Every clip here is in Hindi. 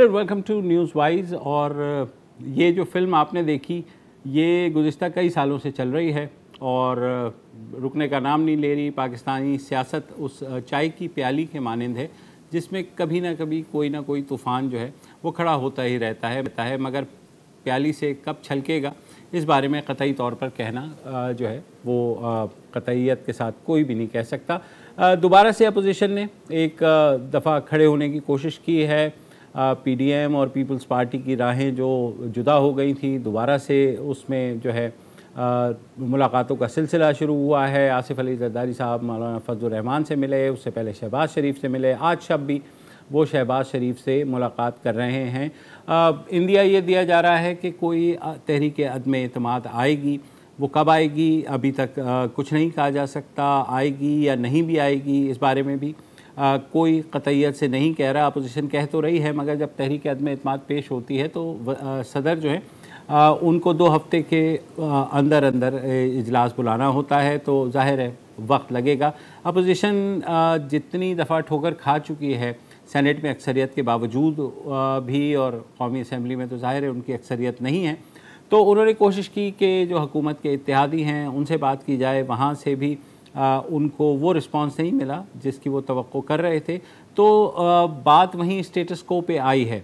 Hello, welcome to news wise. और ये जो फिल्म आपने देखी ये गुज़िश्ता कई सालों से चल रही है और रुकने का नाम नहीं ले रही। पाकिस्तानी सियासत उस चाय की प्याली के मानंद है जिसमें कभी ना कभी कोई ना कोई तूफ़ान जो है वो खड़ा होता ही रहता है, मगर प्याली से कब छलकेगा इस बारे में कतई तौर पर कहना जो है वो कतईयत के साथ कोई भी नहीं कह सकता। दोबारा से अपोजिशन ने एक दफ़ा खड़े होने की कोशिश की है। पीडीएम और पीपल्स पार्टी की राहें जो जुदा हो गई थी, दोबारा से उसमें जो है मुलाकातों का सिलसिला शुरू हुआ है। आसिफ अली जरदारी साहब मौलाना फजलुर रहमान से मिले, उससे पहले शहबाज शरीफ से मिले, आज शब भी वो शहबाज शरीफ से मुलाकात कर रहे हैं। इंडिया ये दिया जा रहा है कि कोई तहरीक अदम एतमाद आएगी, वो कब आएगी अभी तक कुछ नहीं कहा जा सकता। आएगी या नहीं भी आएगी इस बारे में भी कोई कतईयत से नहीं कह रहा। अपोजिशन कह तो रही है, मगर जब तहरीक अदम एतमाद पेश होती है तो सदर जो है उनको 2 हफ्ते के अंदर अंदर इजलास बुलाना होता है, तो जाहिर है वक्त लगेगा। अपोजिशन जितनी दफ़ा ठोकर खा चुकी है सेनेट में अक्सरियत के बावजूद भी, और कौमी असम्बली में तो जाहिर है उनकी अक्सरियत नहीं है, तो उन्होंने कोशिश की कि जो हुकूमत के इत्तेहादी हैं उनसे बात की जाए। वहाँ से भी उनको वो रिस्पांस नहीं मिला जिसकी वो तवक्को कर रहे थे, तो बात वहीं स्टेटस को पे आई है।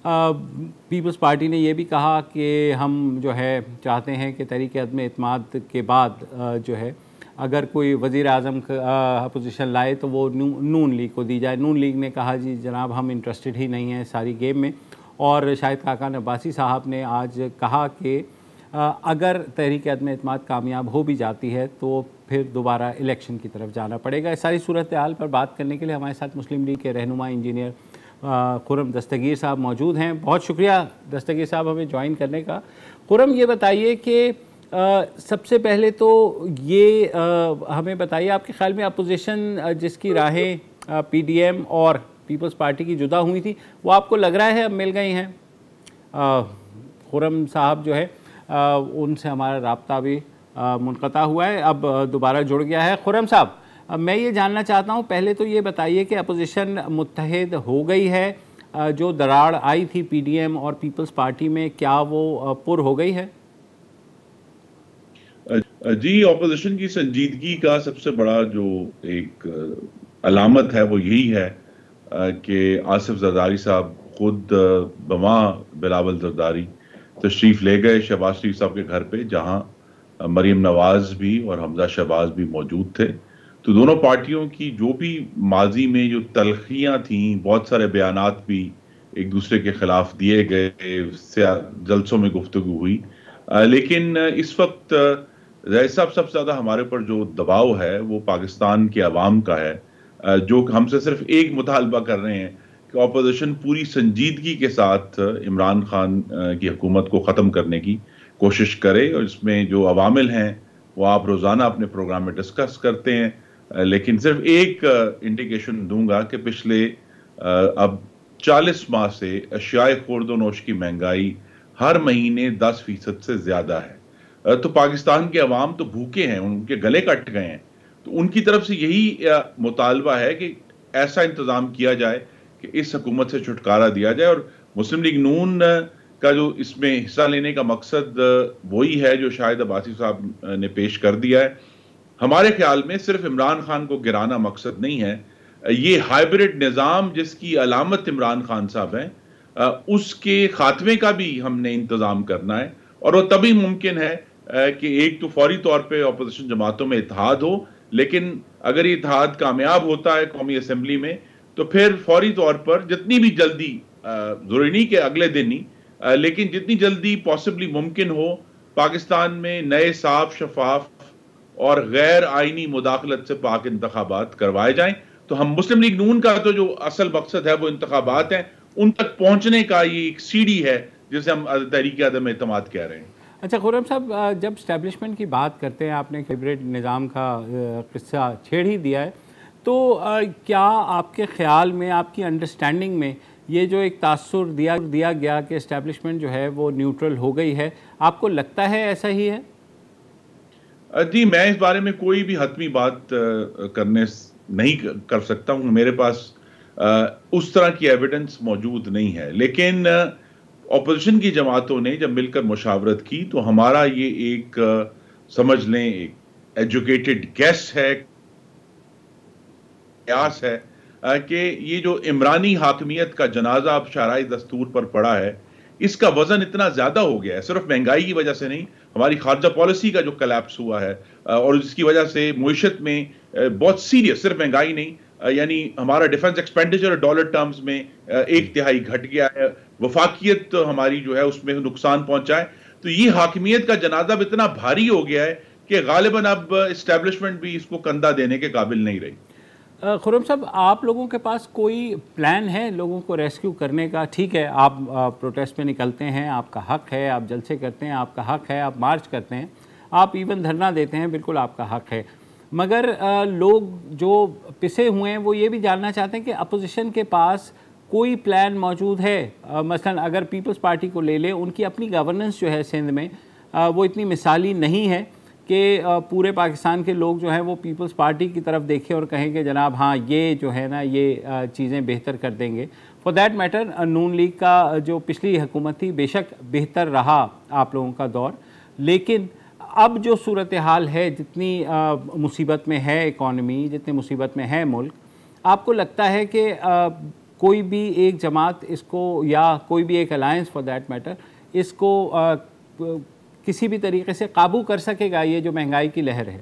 पीपल्स पार्टी ने ये भी कहा कि हम जो है चाहते हैं कि तहरीक अदम एतमाद के बाद जो है अगर कोई वज़ीर आज़म अपोजिशन लाए तो वो नून लीग को दी जाए। नून लीग ने कहा जी जनाब हम इंटरेस्टेड ही नहीं हैं सारी गेम में। और शाहिद खाकान अब्बासी साहब ने आज कहा कि अगर तहरीक अदम एतमाद कामयाब हो भी जाती है तो फिर दोबारा इलेक्शन की तरफ जाना पड़ेगा। इस सारी सूरत हाल पर बात करने के लिए हमारे साथ मुस्लिम लीग के रहनुमा इंजीनियर खुरम दस्तगीर साहब मौजूद हैं। बहुत शुक्रिया दस्तगीर साहब हमें ज्वाइन करने का। खुरम, ये बताइए कि सबसे पहले तो ये हमें बताइए आपके ख्याल में अपोजिशन जिसकी राहें पीडीएम और पीपल्स पार्टी की जुदा हुई थी वो आपको लग रहा है अब मिल गई हैं? खुरम साहब जो है उनसे हमारा राब्ता भी मुनक़ता हुआ है, अब दोबारा जुड़ गया है। खुरम साहब, मैं ये जानना चाहता हूँ, पहले तो ये बताइए कि अपोजिशन मुत्तहिद हो गई है? जो दरार आई थी पीडीएम और पीपल्स पार्टी में, क्या वो पुर हो गई है? जी, ऑपोजिशन की संजीदगी का सबसे बड़ा जो एक अलामत है वो यही है कि आसिफ जरदारी साहब खुद बमा बिलावल जरदारी तशरीफ़ ले गए शहबाज शरीफ साहब के घर पे, जहां मरीम नवाज भी और हमजा शहबाज भी मौजूद थे। तो दोनों पार्टियों की जो भी माजी में जो तलखियाँ थीं, बहुत सारे बयानात भी एक दूसरे के खिलाफ दिए गए, जलसों में गुफ्तगू हुई, लेकिन इस वक्त ज़ाहिर साहब सबसे ज़्यादा हमारे पर जो दबाव है वो पाकिस्तान के अवाम का है, जो हमसे सिर्फ एक मुतालबा कर रहे हैं कि अपोजिशन पूरी संजीदगी के साथ इमरान खान की हुकूमत को ख़त्म करने की कोशिश करे। और इसमें जो अवामिल हैं वो आप रोज़ाना अपने प्रोग्राम में डिस्कस करते हैं, लेकिन सिर्फ एक इंडिकेशन दूंगा कि पिछले अब 40 माह से अशियाए खुर्द-ओ-नोश की महंगाई हर महीने 10% से ज़्यादा है। तो पाकिस्तान के अवाम तो भूखे हैं, उनके गले कट गए हैं। तो उनकी तरफ से यही मुतालबा है कि ऐसा इंतज़ाम किया जाए कि इस हुकूमत से छुटकारा दिया जाए। और मुस्लिम लीग नून का जो इसमें हिस्सा लेने का मकसद वही है जो शाहिद अब्बासी साहब ने पेश कर दिया है। हमारे ख्याल में सिर्फ इमरान खान को गिराना मकसद नहीं है, ये हाइब्रिड निज़ाम जिसकी अलामत इमरान खान साहब हैं, उसके खात्मे का भी हमने इंतज़ाम करना है। और वो तभी मुमकिन है कि एक तो फौरी तौर पे अपोजिशन जमातों में इत्तेहाद हो, लेकिन अगर ये इत्तेहाद कामयाब होता है कौमी असम्बली में तो फिर फौरी तौर पर जितनी भी जल्दी, ज़रूरी नहीं कि अगले दिन ही, लेकिन जितनी जल्दी पॉसिबली मुमकिन हो, पाकिस्तान में नए साफ शफाफ और गैर आइनी मुदाखलत से पाक इंतखाबात करवाए जाएं। तो हम मुस्लिम लीग नून का तो जो असल मकसद है वो इंतखाबात हैं, उन तक पहुंचने का ये एक सीढ़ी है जिसे हम तहरीक अदम एतमाद कह रहे हैं। अच्छा खुर्रम साहब, जब स्टैब्लिशमेंट की बात करते हैं, आपने हाइब्रिड निज़ाम का किस्सा छेड़ ही दिया है, तो क्या आपके ख़्याल में, आपकी अंडरस्टैंडिंग में ये जो एक तासुर दिया गया कि इस्टेब्लिशमेंट जो है वो न्यूट्रल हो गई है, आपको लगता है ऐसा ही है? जी, मैं इस बारे में कोई भी हतमी बात करने नहीं कर सकता हूँ। मेरे पास उस तरह की एविडेंस मौजूद नहीं है। लेकिन ऑपोजिशन की जमातों ने जब मिलकर मुशावरत की तो हमारा ये एक समझ लें एक एजुकेटेड गेस है, कयास है कि ये जो इमरानी हाकमियत का जनाजा अब शराई दस्तूर पर पड़ा है, इसका वजन इतना ज्यादा हो गया है, सिर्फ महंगाई की वजह से नहीं, हमारी खारजा पॉलिसी का जो कलैप्स हुआ है और जिसकी वजह से मुईशत में बहुत सीरियस, सिर्फ महंगाई नहीं, यानी हमारा डिफेंस एक्सपेंडिचर डॉलर टर्म्स में 1/3 घट गया है, वफाकियत हमारी जो है उसमें नुकसान पहुंचा है। तो ये हाकमियत का जनाजा अब इतना भारी हो गया है कि गालिबन अब इस्टेब्लिशमेंट भी इसको कंधा देने के काबिल नहीं रही। खुर्रम साहब, आप लोगों के पास कोई प्लान है लोगों को रेस्क्यू करने का? ठीक है, आप प्रोटेस्ट में निकलते हैं, आपका हक है, आप जलसे करते हैं, आपका हक है, आप मार्च करते हैं, आप इवन धरना देते हैं, बिल्कुल आपका हक है। मगर लोग जो पिसे हुए हैं वो ये भी जानना चाहते हैं कि अपोजिशन के पास कोई प्लान मौजूद है। मसलन अगर पीपल्स पार्टी को ले लें, उनकी अपनी गवर्नेंस जो है सिंध में वो इतनी मिसाली नहीं है कि पूरे पाकिस्तान के लोग जो हैं वो पीपल्स पार्टी की तरफ देखें और कहें कि जनाब हाँ ये जो है ना ये चीज़ें बेहतर कर देंगे। For that matter Noon league का जो पिछली हुकूमत थी बेशक बेहतर रहा आप लोगों का दौर, लेकिन अब जो सूरत हाल है, जितनी मुसीबत में है इकॉनमी, जितनी मुसीबत में है मुल्क, आपको लगता है कि कोई भी एक जमात इसको या कोई भी एक अलायंस फॉर दैट मैटर इसको किसी भी तरीके से काबू कर सकेगा, ये जो महंगाई की लहर है?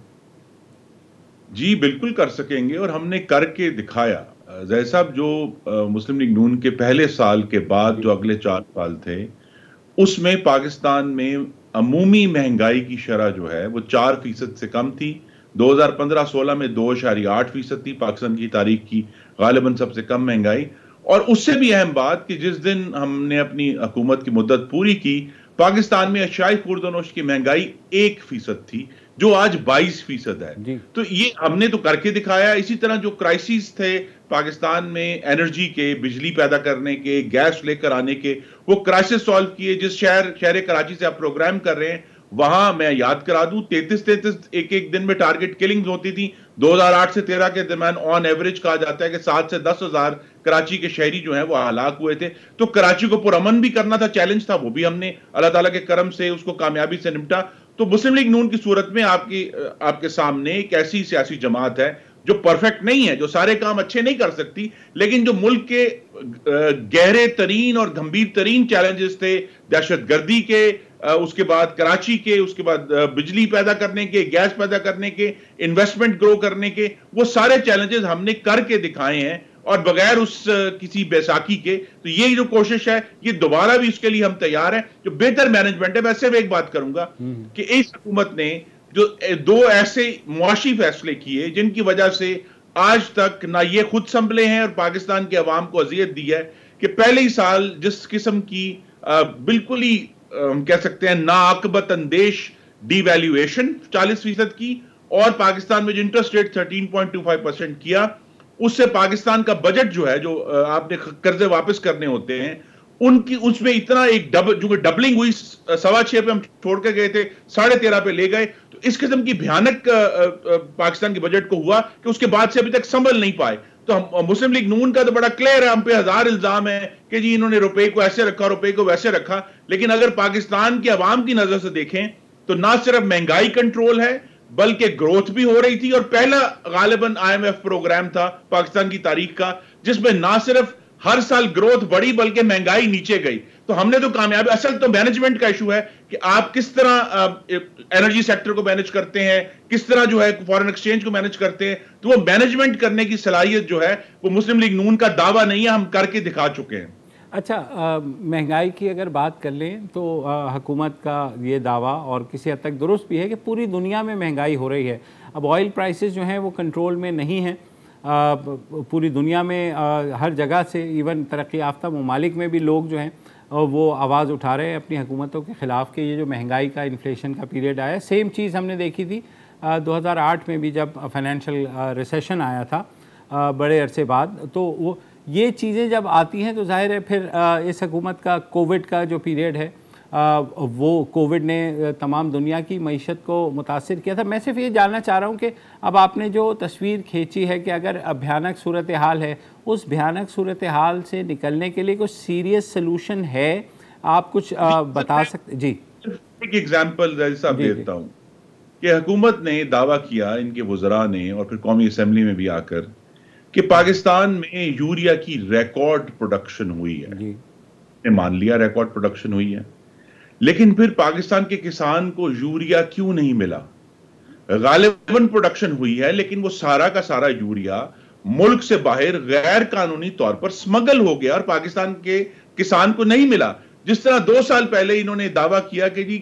जी बिल्कुल कर सकेंगे और हमने करके दिखाया। ज़ैद साहब, जो मुस्लिम लीग नून के पहले साल के बाद जो अगले 4 साल थे, उसमें पाकिस्तान में अमूमी महंगाई की शरह जो है वो 4% से कम थी। 2015-16 में 2.8% थी, पाकिस्तान की तारीख की गालिबन सबसे कम महंगाई। और उससे भी अहम बात कि जिस दिन हमने अपनी हुकूमत की मुद्दत पूरी की, पाकिस्तान में अशियाई खुर्दनोश की महंगाई 1% थी, जो आज 22% है। तो ये हमने तो करके दिखाया। इसी तरह जो क्राइसिस थे पाकिस्तान में एनर्जी के, बिजली पैदा करने के, गैस लेकर आने के, वो क्राइसिस सॉल्व किए। जिस शहर कराची से आप प्रोग्राम कर रहे हैं, वहां मैं याद करा दूं 33 एक दिन में टारगेट किलिंग्स होती थी। 2008 से 13 के दरमियान ऑन एवरेज कहा जाता है कि 7 से 10 हजार कराची के शहरी जो हैं वो हलाक हुए थे। तो कराची को पुरअमन भी करना था, चैलेंज था, वो भी हमने अल्लाह ताला के करम से उसको कामयाबी से निपटा। तो मुस्लिम लीग नून की सूरत में आपके सामने एक ऐसी सियासी जमात है जो परफेक्ट नहीं है, जो सारे काम अच्छे नहीं कर सकती, लेकिन जो मुल्क के गहरे तरीन और गंभीर तरीन चैलेंजेस थे, दहशतगर्दी के, उसके बाद कराची के, उसके बाद बिजली पैदा करने के, गैस पैदा करने के, इन्वेस्टमेंट ग्रो करने के, वो सारे चैलेंजेस हमने करके दिखाए हैं और बगैर उस किसी बैसाखी के। तो ये जो कोशिश है, ये दोबारा भी इसके लिए हम तैयार हैं। जो बेहतर मैनेजमेंट है, वैसे मैं एक बात करूंगा कि इस हुकूमत ने जो 2 ऐसे मुआशी फैसले किए जिनकी वजह से आज तक ना ये खुद संभले हैं और पाकिस्तान के अवाम को अजियत दी है, कि पहले ही साल जिस किस्म की बिल्कुल ही हम कह सकते हैं नाअकबत अंदेश डिवैल्यूएशन 40% की, और पाकिस्तान में जो इंटरेस्ट रेट 13.25% किया, उससे पाकिस्तान का बजट जो है, जो आपने कर्जे वापस करने होते हैं उनकी, उसमें इतना एक जो डबलिंग हुई, 6.25 पे हम छोड़ के गए थे, 13.5 पे ले गए। तो इस किस्म की भयानक पाकिस्तान के बजट को हुआ कि उसके बाद से अभी तक संभल नहीं पाए। तो हम मुस्लिम लीग नून का तो बड़ा क्लियर है, हम पे 1000 इल्जाम है कि जी इन्होंने रुपए को ऐसे रखा, रुपए को वैसे रखा। लेकिन अगर पाकिस्तान के अवाम की नजर से देखें तो ना सिर्फ महंगाई कंट्रोल है, बल्कि ग्रोथ भी हो रही थी। और पहला गालिबन IMF प्रोग्राम था पाकिस्तान की तारीख का जिसमें ना सिर्फ हर साल ग्रोथ बढ़ी बल्कि महंगाई नीचे गई। तो हमने तो कामयाबी, असल तो मैनेजमेंट का इशू है कि आप किस तरह एनर्जी सेक्टर को मैनेज करते हैं, किस तरह जो है फॉरेन एक्सचेंज को मैनेज करते हैं। तो वो मैनेजमेंट करने की सलाहियत जो है वो मुस्लिम लीग नून का दावा नहीं है, हम करके दिखा चुके हैं। अच्छा, महंगाई की अगर बात कर लें तो हुकूमत का ये दावा और किसी हद तक दुरुस्त भी है कि पूरी दुनिया में महंगाई हो रही है। अब ऑयल प्राइसेस जो हैं वो कंट्रोल में नहीं हैं पूरी दुनिया में, हर जगह से, इवन तरक्की याफ्ता ममालिक में भी लोग जो हैं वो आवाज़ उठा रहे हैं अपनी हुकूमतों के ख़िलाफ़ कि ये जो महंगाई का, इन्फ्लेशन का पीरियड आया, सेम चीज़ हमने देखी थी 2008 में भी जब फाइनेंशियल रिसेशन आया था बड़े अरसे बाद। तो वो ये चीज़ें जब आती हैं तो जाहिर है फिर इस हुकूमत का कोविड का जो पीरियड है वो कोविड ने तमाम दुनिया की मईशत को मुतासिर किया था। मैं सिर्फ ये जानना चाह रहा हूँ कि अब आपने जो तस्वीर खींची है कि अगर भयानक सूरत हाल है, उस भयानक सूरत हाल से निकलने के लिए कुछ सीरियस सलूशन है, आप कुछ बता सकते? जी, एक एग्जाम्पल जैसा देता हूँ कि हुकूमत ने दावा किया, इनके वज़रा ने और फिर कौमी असम्बली में भी आकर, कि पाकिस्तान में यूरिया की रिकॉर्ड प्रोडक्शन हुई है। ने मान लिया रिकॉर्ड प्रोडक्शन हुई है, लेकिन फिर पाकिस्तान के किसान को यूरिया क्यों नहीं मिला? गालिबन प्रोडक्शन हुई है, लेकिन वो सारा का सारा यूरिया मुल्क से बाहर गैर कानूनी तौर पर स्मगल हो गया और पाकिस्तान के किसान को नहीं मिला। जिस तरह 2 साल पहले इन्होंने दावा किया कि जी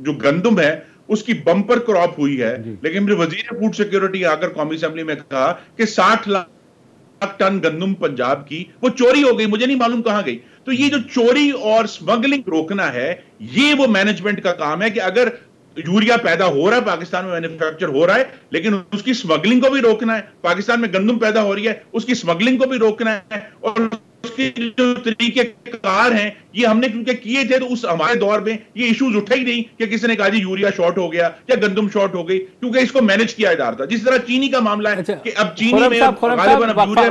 जो गंदम है उसकी बम्पर क्रॉप हुई है, लेकिन फिर वजीर फूड सिक्योरिटी आकर कौमी असेंबली में कहा कि 60 लाख टन गंदम पंजाब की वो चोरी हो गई, मुझे नहीं मालूम कहां गई। तो ये जो चोरी और स्मगलिंग रोकना है, ये वो मैनेजमेंट का काम है कि अगर यूरिया पैदा हो रहा है, पाकिस्तान में मैन्युफैक्चर हो रहा है, लेकिन उसकी स्मगलिंग को भी रोकना है। पाकिस्तान में गंदम पैदा हो रही है, उसकी स्मगलिंग को भी रोकना है, और उसके जो तरीके कार हैं ये हमने क्योंकि किए थे, तो उस हमारे दौर में ये इश्यूज उठे ही नहीं कि किसी ने कहा जी यूरिया शॉर्ट हो गया या गंदम शॉर्ट हो गई, क्योंकि इसको मैनेज किया जा रहा था। जिस तरह चीनी का मामला है कि अब चीनी में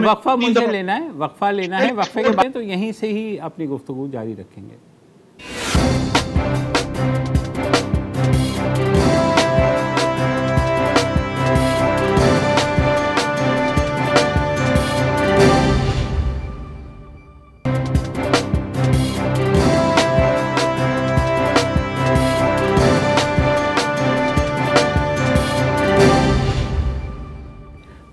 वक्फा मुझे लेना है, वक्फा लेना है, वक्फे के बाद तो यहीं से ही अपनी गुफ्तगू जारी रखेंगे।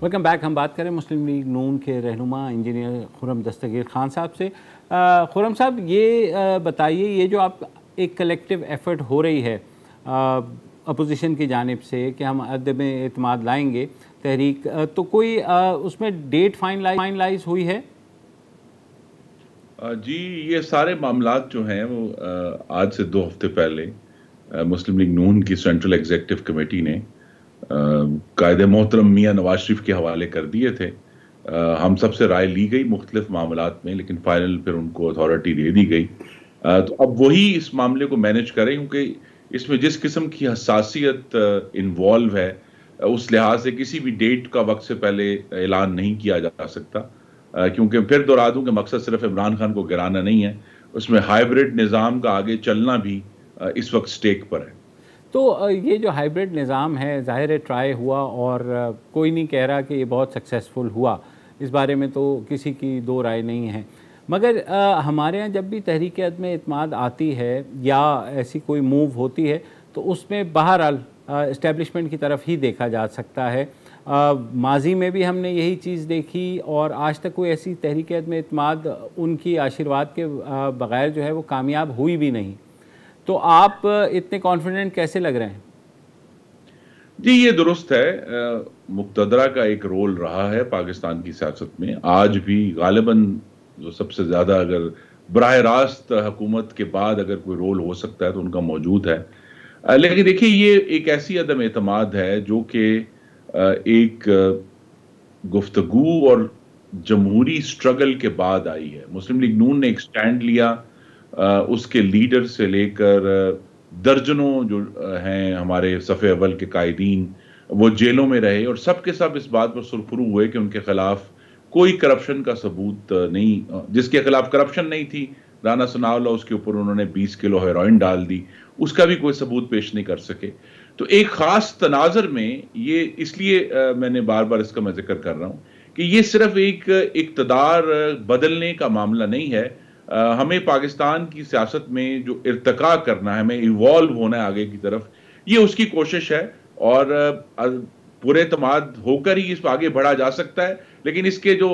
Welcome back. हम बात करें मुस्लिम लीग नून के रहनुमा इंजीनियर खुर्रम दस्तगीर खान साहब से। खुर्रम साहब, ये बताइए, ये जो आप एक कलेक्टिव एफर्ट हो रही है अपोजिशन की जानिब से कि हम अदम एतमाद लाएंगे तहरीक, तो कोई उसमें डेट फाइनलाइज हुई है? जी, ये सारे मामलात जो हैं वो आज से 2 हफ्ते पहले मुस्लिम लीग नून की सेंट्रल एग्जीक्यूटिव कमेटी ने कायदे मोहतरम मियाँ नवाज शरीफ के हवाले कर दिए थे। हम सबसे राय ली गई मुख्तलिफ मामलात में, लेकिन फाइनल फिर उनको अथॉरिटी दे दी गई। तो अब वही इस मामले को मैनेज करें, क्योंकि इसमें जिस किस्म की हसासियत इन्वॉल्व है, उस लिहाज से किसी भी डेट का वक्त से पहले ऐलान नहीं किया जा सकता। क्योंकि फिर दोहरा दूं कि मकसद सिर्फ इमरान खान को गिराना नहीं है, उसमें हाइब्रिड निज़ाम का आगे चलना भी इस वक्त स्टेक पर है। तो ये जो हाइब्रिड निज़ाम है, ज़ाहिर है ट्राई हुआ और कोई नहीं कह रहा कि ये बहुत सक्सेसफुल हुआ, इस बारे में तो किसी की दो राय नहीं है। मगर हमारे यहाँ जब भी तहरीक अदम एतमाद आती है या ऐसी कोई मूव होती है, तो उसमें बहरहाल इस्टेब्लिशमेंट की तरफ ही देखा जा सकता है। माजी में भी हमने यही चीज़ देखी और आज तक कोई ऐसी तहरीक अदम एतमाद उनकी आशीर्वाद के बग़ैर जो है वो कामयाब हुई भी नहीं। तो आप इतने कॉन्फिडेंट कैसे लग रहे हैं? जी, ये दुरुस्त है। मुक़तदरा का एक रोल रहा है पाकिस्तान की सियासत में, आज भी गालिबन जो सबसे ज़्यादा अगर बराह रास्त हुकूमत के बाद अगर कोई रोल हो सकता है तो उनका मौजूद है। लेकिन देखिए, ये एक ऐसी अदम एतमाद है जो कि एक गुफ्तगू और जमहूरी स्ट्रगल के बाद आई है। मुस्लिम लीग नून ने एक स्टैंड लिया, उसके लीडर से लेकर दर्जनों जो हैं हमारे सफ़े अव्वल के कायदीन, वो जेलों में रहे और सब के सब इस बात पर सुरखरू हुए कि उनके खिलाफ कोई करप्शन का सबूत नहीं, जिसके खिलाफ करप्शन नहीं थी, राना सनाउल्लाह, उसके ऊपर उन्होंने 20 किलो हेरोइन डाल दी, उसका भी कोई सबूत पेश नहीं कर सके। तो एक ख़ास तनाज़र में ये, इसलिए मैंने बार बार इसका मैं जिक्र कर रहा हूँ कि ये सिर्फ एक इक़्तिदार बदलने का मामला नहीं है। हमें पाकिस्तान की सियासत में जो इर्तिका करना है, हमें इवॉल्व होना है आगे की तरफ, ये उसकी कोशिश है और पूरे एतमाद होकर ही इस पर आगे बढ़ा जा सकता है। लेकिन इसके जो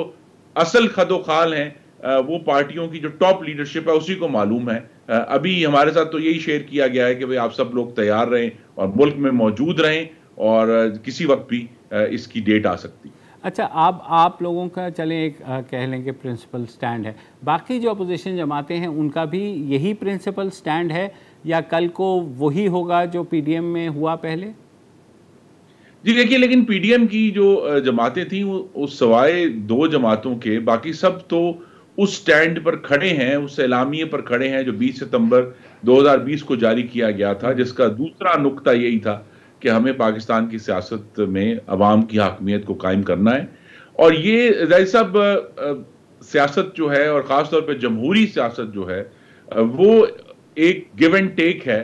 असल खदोखाल हैं वो पार्टियों की जो टॉप लीडरशिप है उसी को मालूम है। अभी हमारे साथ तो यही शेयर किया गया है कि भाई आप सब लोग तैयार रहें और मुल्क में मौजूद रहें और किसी वक्त भी इसकी डेट आ सकती है। अच्छा, आप लोगों का चलें एक कह लें कि प्रिंसिपल स्टैंड है, बाकी जो अपोजिशन जमातें हैं उनका भी यही प्रिंसिपल स्टैंड है या कल को वही होगा जो पीडीएम में हुआ पहले? जी देखिए, लेकिन पीडीएम की जो जमातें थी वो उस सवाए 2 जमातों के बाकी सब तो उस स्टैंड पर खड़े हैं, उस एलामिये पर खड़े हैं जो 20 सितंबर 2020 को जारी किया गया था, जिसका दूसरा नुक्ता यही था कि हमें पाकिस्तान की सियासत में अवाम की हाकमियत को कायम करना है। और ये ज़ाहिर साहब सियासत जो है, और ख़ासतौर पे जमहूरी सियासत जो है, वो एक गिव एंड टेक है।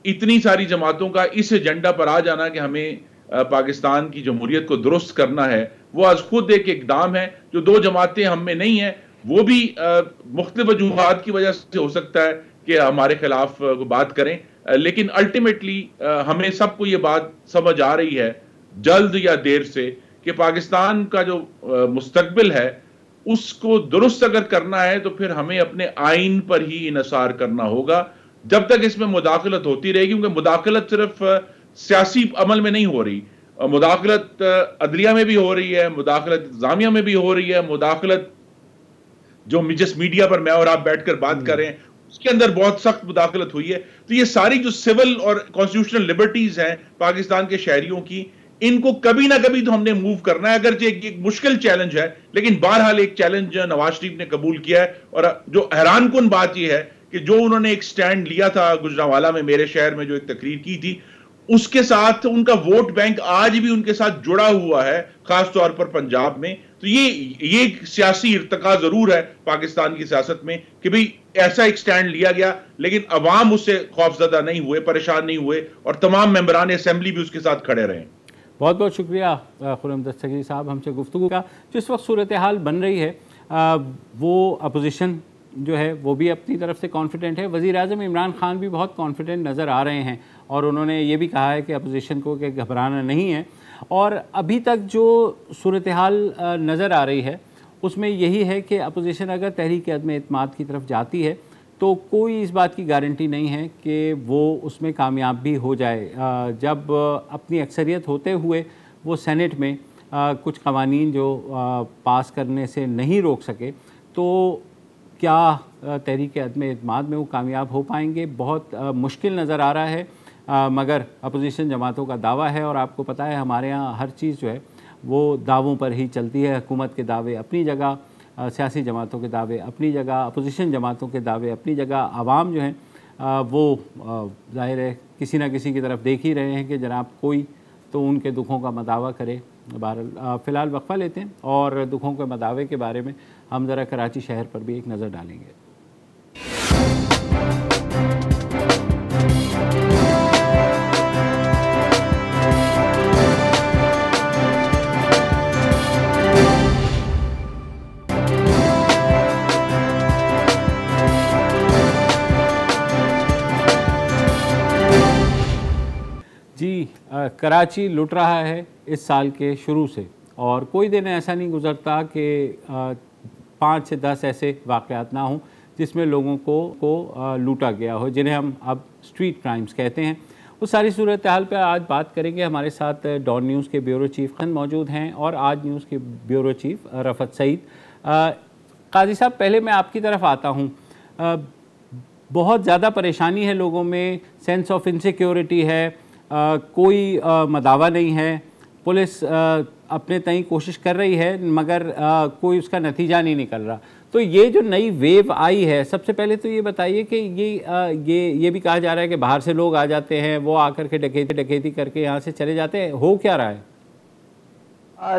इतनी सारी जमातों का इस एजेंडा पर आ जाना कि हमें पाकिस्तान की जमहूरियत को दुरुस्त करना है, वो आज खुद एक इकदाम है। जो दो जमातें हम में नहीं है, वो भी मुख्तलिफ वजूहात की वजह से हो सकता है कि हमारे खिलाफ बात करें, लेकिन अल्टीमेटली हमें सबको ये बात समझ आ रही है जल्द या देर से कि पाकिस्तान का जो मुस्तकबिल है उसको दुरुस्त अगर करना है तो फिर हमें अपने आइन पर ही इनसार करना होगा। जब तक इसमें मुदाखलत होती रहेगी, क्योंकि मुदाखलत सिर्फ सियासी अमल में नहीं हो रही, मुदाखलत अदलिया में भी हो रही है, मुदाखलत इंतजामिया में भी हो रही है, मुदाखलत जो जिस मीडिया पर मैं और आप बैठकर बात कर रहे हैं उसके अंदर बहुत सख्त मुदाखलत हुई है। तो ये सारी जो सिविल और कॉन्स्टिट्यूशनल लिबर्टीज हैं पाकिस्तान के शहरियों की, इनको कभी ना कभी तो हमने मूव करना है। अगर एक मुश्किल चैलेंज है, लेकिन बहरहाल एक चैलेंज नवाज शरीफ ने कबूल किया है। और जो हैरानकुन बात यह है कि जो उन्होंने एक स्टैंड लिया था गुजरांवाला में, मेरे शहर में जो एक तकरीर की थी, उसके साथ उनका वोट बैंक आज भी उनके साथ जुड़ा हुआ है, खासतौर पर पंजाब में। तो ये सियासी इर्तिका जरूर है पाकिस्तान की सियासत में कि भाई ऐसा एक स्टैंड लिया गया, लेकिन अवाम उससे खौफजदा नहीं हुए, परेशान नहीं हुए, और तमाम मेंबरान असेंबली भी उसके साथ खड़े रहे। बहुत बहुत शुक्रिया खुर्रम दस्तगीर साहब हमसे गुफ्तगू का। जिस वक्त सूरत हाल बन रही है वो अपोजिशन जो है वो भी अपनी तरफ से कॉन्फिडेंट है, वज़ीर आज़म इमरान खान भी बहुत कॉन्फिडेंट नज़र आ रहे हैं, और उन्होंने ये भी कहा है कि अपोजिशन को कि घबराना नहीं है। और अभी तक जो सूरत हाल नज़र आ रही है उसमें यही है कि अपोजिशन अगर तहरीक अदम एतमाद की तरफ जाती है तो कोई इस बात की गारंटी नहीं है कि वो उसमें कामयाब भी हो जाए। जब अपनी अक्सरियत होते हुए वो सेनेट में कुछ कवानीन जो पास करने से नहीं रोक सके, तो क्या तहरीक अदम एतमाद में वो कामयाब हो पाएंगे? बहुत मुश्किल नज़र आ रहा है। मगर अपोजिशन जमातों का दावा है, और आपको पता है हमारे यहाँ हर चीज़ जो है वो दावों पर ही चलती है। हुकूमत के दावे अपनी जगह, सियासी जमातों के दावे अपनी जगह, अपोजिशन जमातों के दावे अपनी जगह। आवाम जो हैं वो ज़ाहिर है किसी न किसी की तरफ देख ही रहे हैं कि जनाब कोई तो उनके दुखों का मदावा करे। बहरहाल फ़िलहाल वक्फ़ा लेते हैं और दुखों के मदावे के बारे में हम ज़रा कराची शहर पर भी एक नज़र डालेंगे। जी, कराची लुट रहा है इस साल के शुरू से, और कोई दिन ऐसा नहीं गुज़रता कि 5 से 10 ऐसे वाक़यात ना हों जिसमें लोगों को लूटा गया हो, जिन्हें हम अब स्ट्रीट क्राइम्स कहते हैं। उस सारी सूरत हाल पर आज बात करेंगे। हमारे साथ डॉन न्यूज़ के ब्यूरो चीफ खन मौजूद हैं और आज न्यूज़ के ब्यूरो चीफ रफ़त सईद। काजी साहब, पहले मैं आपकी तरफ आता हूँ। बहुत ज़्यादा परेशानी है लोगों में, सेंस ऑफ इनसिक्योरिटी है, कोई मदावा नहीं है, पुलिस अपने तय कोशिश कर रही है मगर कोई उसका नतीजा नहीं निकल रहा। तो ये जो नई वेव आई है, सबसे पहले तो ये बताइए कि ये भी कहा जा रहा है कि बाहर से लोग आ जाते हैं, वो आकर के डकैती करके यहाँ से चले जाते हैं, हो क्या रहा है?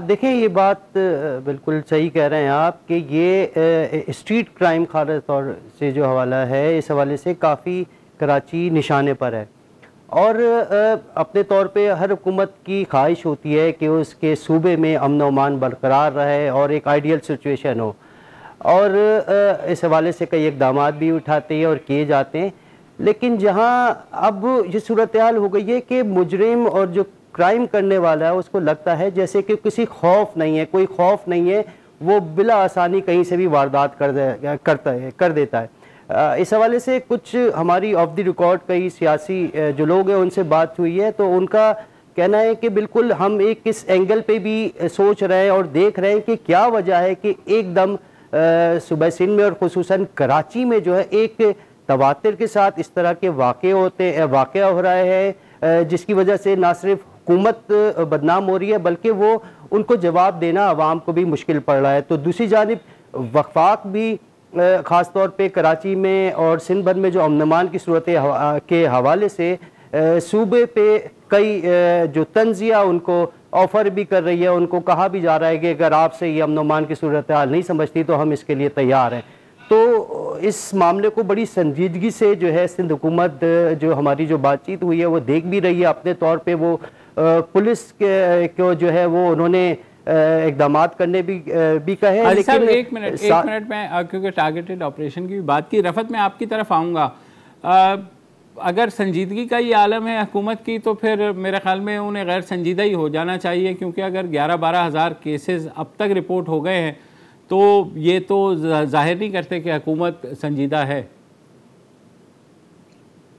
देखिए, ये बात बिल्कुल सही कह रहे हैं आप कि ये स्ट्रीट क्राइम खास तौर से जो हवाला है, इस हवाले से काफ़ी कराची निशाने पर है। और अपने तौर पे हर हुकूमत की ख्वाहिश होती है कि उसके सूबे में अमन व अमान बरकरार रहे और एक आइडियल सिचुएशन हो, और इस हवाले से कई इक़दाम भी उठाते हैं और किए जाते हैं। लेकिन जहाँ अब ये सूरत हाल हो गई है कि मुजरिम और जो क्राइम करने वाला है उसको लगता है जैसे कि किसी खौफ नहीं है, कोई खौफ नहीं है, वो बिला आसानी कहीं से भी वारदात कर देता है। इस हवाले से कुछ हमारी ऑफ द रिकॉर्ड कई सियासी जो लोग हैं उनसे बात हुई है, तो उनका कहना है कि बिल्कुल हम एक इस एंगल पे भी सोच रहे हैं और देख रहे हैं कि क्या वजह है कि एकदम सूबा सिंध में और खुसूसन कराची में जो है एक तवातिर के साथ इस तरह के वाक़या हो रहा है, जिसकी वजह से ना सिर्फ हुकूमत बदनाम हो रही है बल्कि वो उनको जवाब देना आवाम को भी मुश्किल पड़ रहा है। तो दूसरी जानिब वफाक भी ख़ास तौर पे कराची में और सिंध भर में जो अमन की सूरत के हवाले से सूबे पे कई जो तंजिया उनको ऑफ़र भी कर रही है, उनको कहा भी जा रहा है कि अगर आपसे ये अमन की सूरत हाल नहीं समझती तो हम इसके लिए तैयार हैं। तो इस मामले को बड़ी संजीदगी से जो है सिंध हुकूमत जो हमारी जो बातचीत हुई है वो देख भी रही है। अपने तौर पे वो पुलिस के को जो है वो उन्होंने इकदाम करने भी कहे। लेकिन एक मिनट में, क्योंकि टारगेटेड ऑपरेशन की बात की, रफत मैं आपकी तरफ आऊँगा। अगर संजीदगी का ये आलम है हुकूमत की तो फिर मेरे ख्याल में उन्हें गैर संजीदा ही हो जाना चाहिए, क्योंकि अगर 11-12 हज़ार केसेस अब तक रिपोर्ट हो गए हैं तो ये तो जाहिर नहीं करते कि हुकूमत संजीदा है।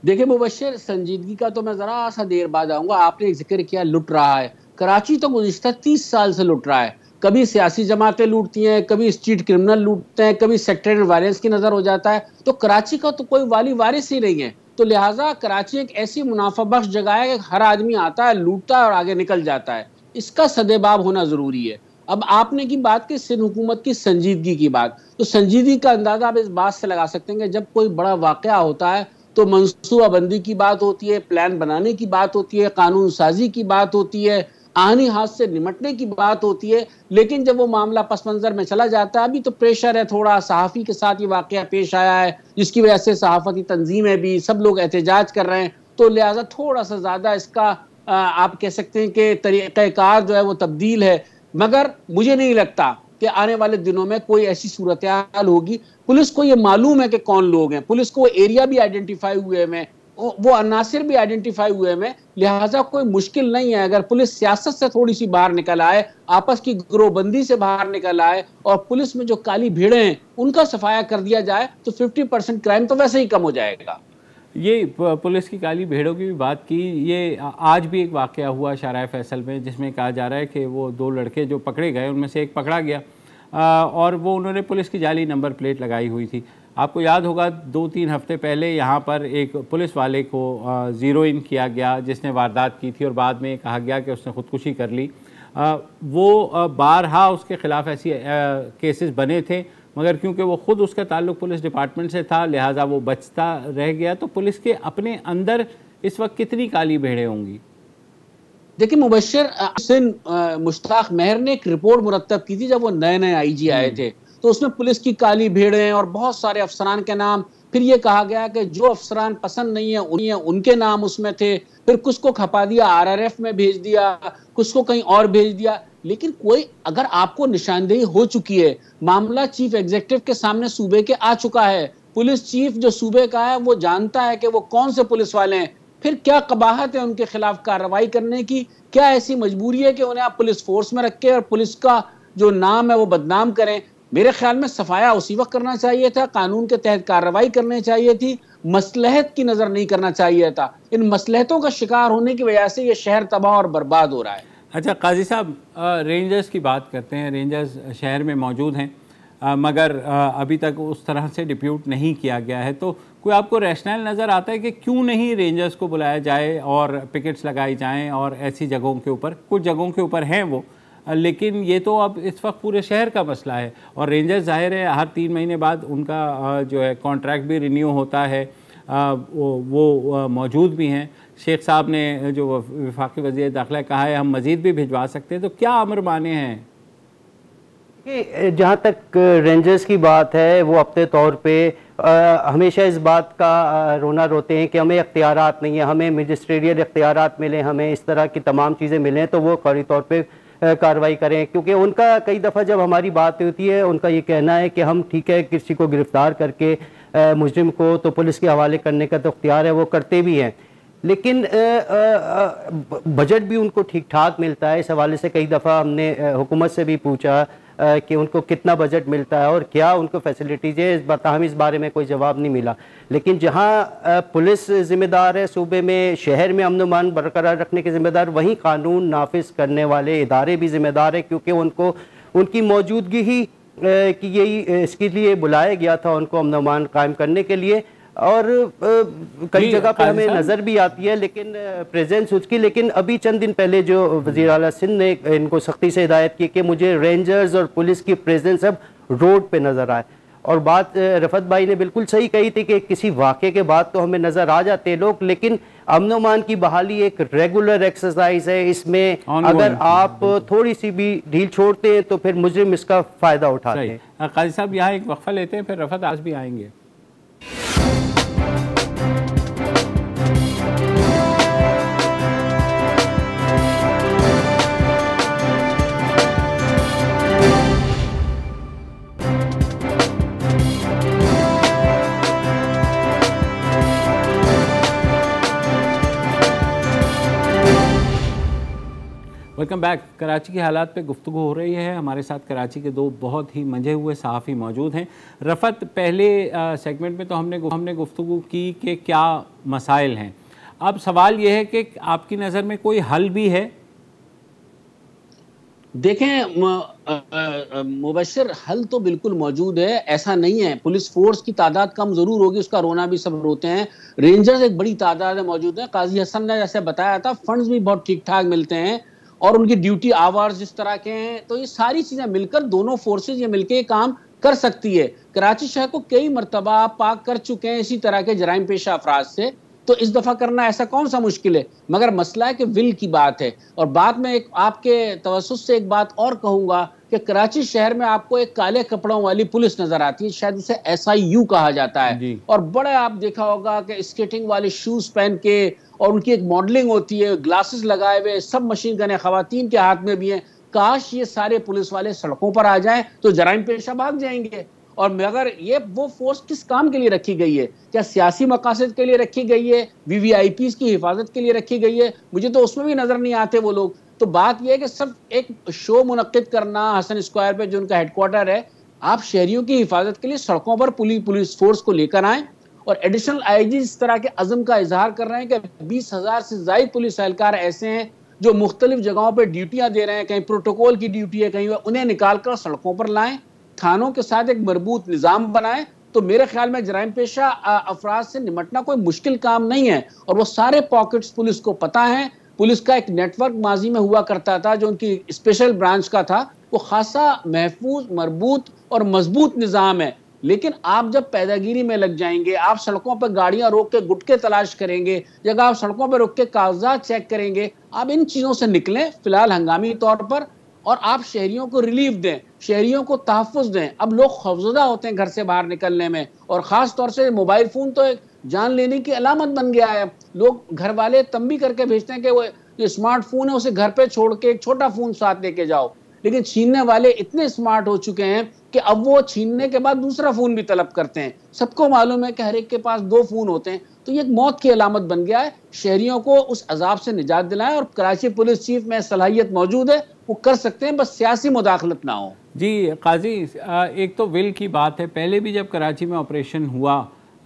देखिए मुबश्शिर, संजीदगी का तो मैं ज़रा सा देर बाद आऊँगा। आपने एक जिक्र किया लुट रहा है, कराची तो गुज़िश्ता 30 साल से लुट रहा है। कभी सियासी जमातें लूटती हैं, कभी स्ट्रीट क्रिमिनल लूटते हैं, कभी सेक्टरियल वायलेंस की नज़र हो जाता है। तो कराची का तो कोई वाली वारिस ही नहीं है। तो लिहाजा कराची एक ऐसी मुनाफा बख्श जगह है कि हर आदमी आता है, लूटता है और आगे निकल जाता है। इसका सदेबाब होना ज़रूरी है। अब आपने की बात की सिंध हुकूमत की संजीदगी की बात, तो संजीदगी का अंदाज़ा आप इस बात से लगा सकते हैं कि जब कोई बड़ा वाक़या होता है तो मनसूबाबंदी की बात होती है, प्लान बनाने की बात होती है, कानून साजी की बात होती है, आनी हाथ से निमटने की बात होती है। लेकिन जब वो मामला पस मंजर में चला जाता है, अभी तो प्रेशर है थोड़ा, सहाफ़ी के साथ ये वाक़या पेश आया है जिसकी वजह से सहाफ़ती तंजीमें भी, सब लोग एहतजाज कर रहे हैं, तो लिहाजा थोड़ा सा ज़्यादा इसका आप कह सकते हैं कि तरीक़ाकार जो है वो तब्दील है। मगर मुझे नहीं लगता कि आने वाले दिनों में कोई ऐसी सूरत हाल होगी। पुलिस को ये मालूम है कि कौन लोग हैं, पुलिस को वो एरिया भी आइडेंटिफाई हुए हैं, वो अनासिर भी आइडेंटिफाई हुए हैं। लिहाजा कोई मुश्किल नहीं है। अगर पुलिस सियासत से थोड़ी सी बाहर निकल आए, आपस की गिरोहबंदी से बाहर निकल आए और पुलिस में जो काली भीड़ें हैं उनका सफाया कर दिया जाए तो 50% क्राइम तो वैसे ही कम हो जाएगा। ये पुलिस की काली भेड़ों की भी बात की, ये आज भी एक वाक़या हुआ शाहराह फैसल में जिसमें कहा जा रहा है कि वो 2 लड़के जो पकड़े गए उनमें से एक पकड़ा गया और वो उन्होंने पुलिस की जाली नंबर प्लेट लगाई हुई थी। आपको याद होगा 2-3 हफ्ते पहले यहाँ पर एक पुलिस वाले को ज़ीरो इन किया गया जिसने वारदात की थी और बाद में कहा गया कि उसने ख़ुदकुशी कर ली। वो बारहा उसके ख़िलाफ़ ऐसी केसेस बने थे, मगर क्योंकि वो ख़ुद उसका ताल्लुक़ पुलिस डिपार्टमेंट से था लिहाजा वो बचता रह गया। तो पुलिस के अपने अंदर इस वक्त कितनी काली भेड़ें होंगी? देखिए मुबश्शिर, मुश्ताक मेहर ने एक रिपोर्ट मुरतब की थी जब वो नए आईजी आए थे, तो उसमें पुलिस की काली भेड़ें और बहुत सारे अफसरान के नाम, फिर ये कहा गया कि जो अफसरान पसंद नहीं है उनके नाम उसमें थे, फिर कुछ को खपा दिया, RRF में भेज दिया, कुछ को कहीं और भेज दिया। लेकिन कोई अगर आपको निशानदेही हो चुकी है, मामला चीफ एग्जीक्यूटिव के सामने सूबे के आ चुका है, पुलिस चीफ जो सूबे का है वो जानता है कि वो कौन से पुलिस वाले हैं, फिर क्या कबाहत है उनके खिलाफ कार्रवाई करने की? क्या ऐसी मजबूरी है कि उन्हें आप पुलिस फोर्स में रख के और पुलिस का जो नाम है वो बदनाम करें? मेरे ख्याल में सफाया उसी वक्त करना चाहिए था, कानून के तहत कार्रवाई करनी चाहिए थी, मसलहत की नजर नहीं करना चाहिए था। इन मसलहतों का शिकार होने की वजह से ये शहर तबाह और बर्बाद हो रहा है। अच्छा काजी साहब, रेंजर्स की बात करते हैं, रेंजर्स शहर में मौजूद हैं मगर अभी तक उस तरह से डिप्यूट नहीं किया गया है, तो कोई आपको रैशनल नज़र आता है कि क्यों नहीं रेंजर्स को बुलाया जाए और पिकेट्स लगाई जाएं और ऐसी जगहों के ऊपर? कुछ जगहों के ऊपर हैं वो, लेकिन ये तो अब इस वक्त पूरे शहर का मसला है और रेंजर्स ज़ाहिर है हर 3 महीने बाद उनका जो है कॉन्ट्रैक्ट भी रिन्यू होता है, वो मौजूद भी हैं। शेख साहब ने जो वफाकी वज़ीर दाखिला कहा है हम मज़ीद भी भिजवा सकते हैं, तो क्या अमर माने हैं? कि जहाँ तक रेंजर्स की बात है वो अपने तौर पे हमेशा इस बात का रोना रोते हैं कि हमें इख्तियारात नहीं है, हमें मजिस्ट्रेरियल इख्तियारात मिले, हमें इस तरह की तमाम चीज़ें मिलें तो वो फौरी तौर पे कार्रवाई करें। क्योंकि उनका कई दफ़ा जब हमारी बात होती है उनका ये कहना है कि हम ठीक है किसी को गिरफ़्तार करके मुजरिम को तो पुलिस के हवाले करने का तो इख्तियार है, वो करते भी हैं, लेकिन बजट भी उनको ठीक ठाक मिलता है। इस हवाले से कई दफ़ा हमने हुकूमत से भी पूछा कि उनको कितना बजट मिलता है और क्या उनको फैसिलिटीज़ है, हमें इस बारे में कोई जवाब नहीं मिला। लेकिन जहाँ पुलिस ज़िम्मेदार है सूबे में, शहर में अमन अमान बरकरार रखने के ज़िम्मेदार, वहीं कानून नाफिज करने वाले इदारे भी ज़िम्मेदार है, क्योंकि उनको उनकी मौजूदगी ही कि यही इसके लिए बुलाया गया था, उनको अमन अमान कायम करने के लिए। और कई जगह पर हमें नज़र भी आती है लेकिन प्रेजेंस उसकी। लेकिन अभी चंद दिन पहले जो वज़ीर आला सिंध ने इनको सख्ती से हिदायत की कि मुझे रेंजर्स और पुलिस की प्रेजेंस अब रोड पे नज़र आए। और बात रफ़त भाई ने बिल्कुल सही कही थी कि किसी वाक़े के बाद तो हमें नज़र आ जाते हैं लोग, लेकिन अमन मान की बहाली एक रेगुलर एक्सरसाइज है। इसमें अगर आप थोड़ी सी भी ढील छोड़ते हैं तो फिर मुजरिम इसका फ़ायदा उठाते हैं। काजी साहब यहाँ एक वक्फा लेते हैं, फिर रफ़त आज भी आएंगे। Welcome back. कराची के हालात पे गुफ्तगू हो रही है। हमारे साथ कराची के दो बहुत ही मंझे हुए सहाफ़ी मौजूद हैं। रफ़त, पहले सेगमेंट में तो हमने गुफ्तगू की कि क्या मसाइल हैं। अब सवाल ये है कि आपकी नज़र में कोई हल भी है? देखें मुबशर, हल तो बिल्कुल मौजूद है, ऐसा नहीं है। पुलिस फोर्स की तादाद कम जरूर होगी, उसका रोना भी सब रोते हैं। रेंजर्स एक बड़ी तादाद में मौजूद है। काजी हसन ने जैसे बताया था, फंड्स भी बहुत ठीक ठाक मिलते हैं और उनकी ड्यूटी आवर्स जिस तरह के हैं, तो ये सारी चीजें मिलकर दोनों फोर्सेज ये मिलकर ये काम कर सकती है। कराची शहर को कई मरतबा पाक कर चुके हैं इसी तरह के जराइम पेशा अफराद से, तो इस दफा करना ऐसा कौन सा मुश्किल है। मगर मसला है कि विल की बात है। और बात में एक आपके तवस्सुस से एक बात और कहूंगा कि कराची शहर में आपको एक काले कपड़ों वाली पुलिस नजर आती है, शायद उसे SIU कहा जाता है, और बड़े आप देखा होगा कि स्केटिंग वाले शूज पहन के, और उनकी एक मॉडलिंग होती है, ग्लासेस लगाए हुए, सब मशीन गने खवातीन के हाथ में भी हैं। काश ये सारे पुलिस वाले सड़कों पर आ जाएं तो जराइम पेशा भाग जाएंगे। और मगर ये वो फोर्स किस काम के लिए रखी गई है? क्या सियासी मकासद के लिए रखी गई है? VVIPs की हिफाजत के लिए रखी गई है? मुझे तो उसमें भी नजर नहीं आते वो लोग। तो बात यह है कि सब एक शो मुनक्किद करना हसन स्क्वायर पे जो उनका हेडक्वार्टर है, आप शहरियों की हिफाजत के लिए सड़कों पर पुलिस फोर्स को लेकर आए। और एडिशनल IG इस तरह के अज़म का इजहार कर रहे हैं कि 20,000 से ज़ायद पुलिस एहलकार ऐसे हैं जो मुख्तलिफ जगहों पर ड्यूटियां दे रहे हैं, कहीं प्रोटोकॉल की ड्यूटी है, कहीं उन्हें निकाल कर सड़कों पर लाएं, थानों के साथ एक मजबूत निज़ाम बनाएं। तो मेरे ख्याल में जराइम पेशा अफराद से निमटना कोई मुश्किल काम नहीं है। और वो सारे पॉकेट्स पुलिस को पता है। पुलिस का एक नेटवर्क माजी में हुआ करता था जो उनकी स्पेशल ब्रांच का था, वो खासा महफूज, मरबूत और मजबूत निज़ाम है। लेकिन आप जब पैदागिरी में लग जाएंगे, आप सड़कों पर गाड़ियां रोक के गुटके तलाश करेंगे, जगह आप सड़कों पर रोक के कागजात चेक करेंगे, आप इन चीज़ों से निकलें फिलहाल हंगामी तौर पर, और आप शहरियों को रिलीफ दें, शहरियों को तहफ़्फ़ुज़ दें। अब लोग खौफज़दा होते हैं घर से बाहर निकलने में, और ख़ास तौर से मोबाइल फ़ोन तो एक जान लेने की अलामत बन गया है। लोग घर वाले तंबी करके भेजते हैं कि वो जो स्मार्टफोन है उसे घर पे छोड़ के एक छोटा फ़ोन साथ लेके जाओ, लेकिन छीनने वाले इतने स्मार्ट हो चुके हैं कि अब वो छीनने के बाद दूसरा फ़ोन भी तलब करते हैं। सबको मालूम है कि हर एक के पास 2 फ़ोन होते हैं, तो ये एक मौत की अलामत बन गया है। शहरियों को उस अजाब से निजात दिलाएं, और कराची पुलिस चीफ में सलाहियत मौजूद है, वो कर सकते हैं, बस सियासी मुदाखलत ना हो। जी काजी, एक तो विल की बात है। पहले भी जब कराची में ऑपरेशन हुआ,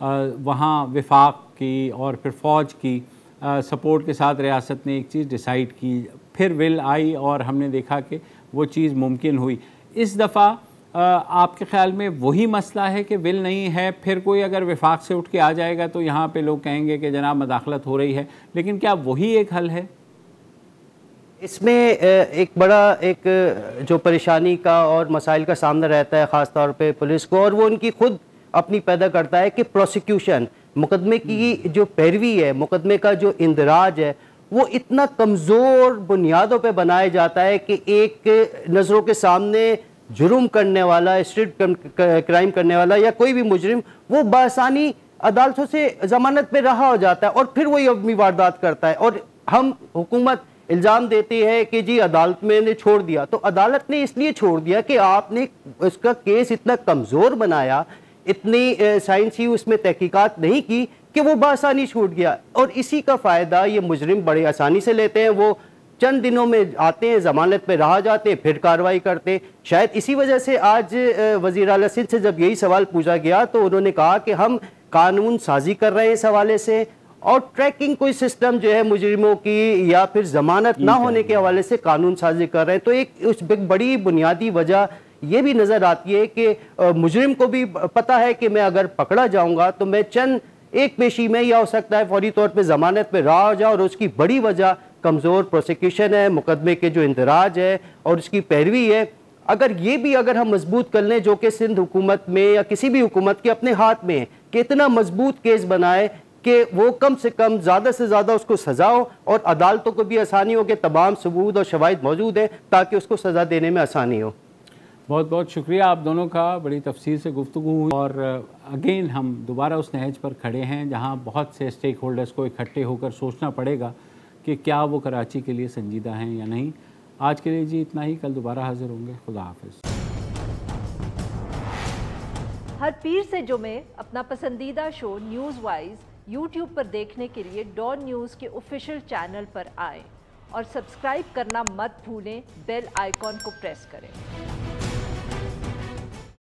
वहाँ विफाक की और फिर फ़ौज की सपोर्ट के साथ रियासत ने एक चीज़ डिसाइड की, फिर विल आई और हमने देखा कि वो चीज़ मुमकिन हुई। इस दफ़ा आपके ख्याल में वही मसला है कि विल नहीं है, फिर कोई अगर विफाक से उठ के आ जाएगा तो यहाँ पे लोग कहेंगे कि जनाब मदाखलत हो रही है, लेकिन क्या वही एक हल है? इसमें एक बड़ा जो परेशानी का और मसाइल का सामना रहता है ख़ास तौर पे पुलिस को, और वो उनकी खुद अपनी पैदा करता है कि प्रोसिक्यूशन, मुकदमे की जो पैरवी है, मुकदमे का जो इंदराज है, वो इतना कमज़ोर बुनियादों पे बनाया जाता है कि एक नज़रों के सामने जुर्म करने वाला, स्ट्रीट क्राइम करने वाला या कोई भी मुजरिम, वो बआसानी अदालतों से ज़मानत पे रहा हो जाता है और फिर वही अपनी वारदात करता है। और हम हुकूमत इल्ज़ाम देती है कि जी अदालत में ने छोड़ दिया, तो अदालत ने इसलिए छोड़ दिया कि आपने उसका केस इतना कमज़ोर बनाया, इतनी साइंसी उसमें तहकीकात नहीं की कि वो बआसानी छूट गया। और इसी का फ़ायदा ये मुजरिम बड़े आसानी से लेते हैं। वो चंद दिनों में आते हैं, ज़मानत पे रहा जाते हैं, फिर कार्रवाई करते हैं। शायद इसी वजह से आज वज़ीर आला सिंध से जब यही सवाल पूछा गया तो उन्होंने कहा कि हम कानून साजी कर रहे हैं इस हवाले से, और ट्रैकिंग कोई सिस्टम जो है मुजरिमों की या फिर ज़मानत ना होने के हवाले से कानून साजी कर रहे हैं। तो एक उस बड़ी बुनियादी वजह ये भी नज़र आती है कि मुजरिम को भी पता है कि मैं अगर पकड़ा जाऊँगा तो मैं चंद एक पेशी में या हो सकता है फौरी तौर पे ज़मानत पे रहा हो जाए, और उसकी बड़ी वजह कमज़ोर प्रोसिक्यूशन है, मुकदमे के जो इंदराज है और उसकी पैरवी है। अगर ये भी अगर हम मजबूत कर लें, जो कि सिंध हुकूमत में या किसी भी हुकूमत के अपने हाथ में है कि इतना मजबूत केस बनाए कि वो कम से कम ज़्यादा से ज़्यादा उसको सज़ा हो और अदालतों को भी आसानी हो कि तमाम सबूत और शवाहिद मौजूद है ताकि उसको सज़ा देने में आसानी हो। बहुत बहुत शुक्रिया आप दोनों का, बड़ी तफसील से गुफ्तगू हुई और अगेन हम दोबारा उस नहज पर खड़े हैं जहां बहुत से स्टेक होल्डर्स को इकट्ठे होकर सोचना पड़ेगा कि क्या वो कराची के लिए संजीदा हैं या नहीं। आज के लिए जी इतना ही, कल दोबारा हाजिर होंगे। खुदा हाफिज़। हर पीर से जुमे अपना पसंदीदा शो न्यूज़ वाइज यूट्यूब पर देखने के लिए डॉन न्यूज़ के ऑफिशियल चैनल पर आएं और सब्सक्राइब करना मत भूलें, बेल आइकॉन को प्रेस करें।